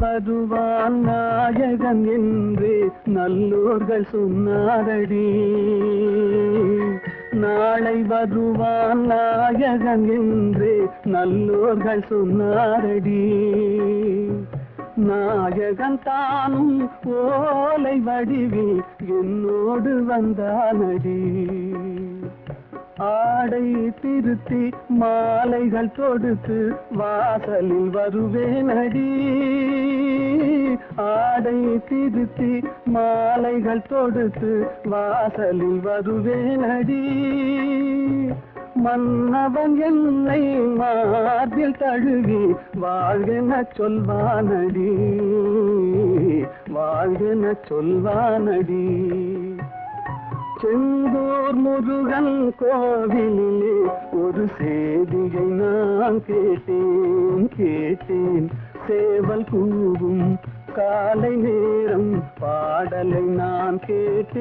வருவான் நாயகன் என்று நல்லோர்கள் சொன்னாரடி. நாளை வருவான் நாயகன் என்று நல்லோர்கள் சொன்னாரடி. நாயகன் தானும் ஓலை வடிவில் என்னோடு வந்தானடி. ஆடை திருத்தி மாலைகள் தொடுத்து வாசலில் வருவேனடி. ஆடை திருத்தி மாலைகள் தொடுத்து வாசலில் வருவேனடி. மன்னவன் என்னை மார்பில் தழுவி வாழ்கென சொல்வானடி. வாழ்கென சொல்வானடி. செந்தூர் முருகன் கோவிலிலே ஒரு செய்தியை நான் கேட்டேன். சேவல் கூவும் காலை நேரம் பாடலை நான் கேட்டேன்.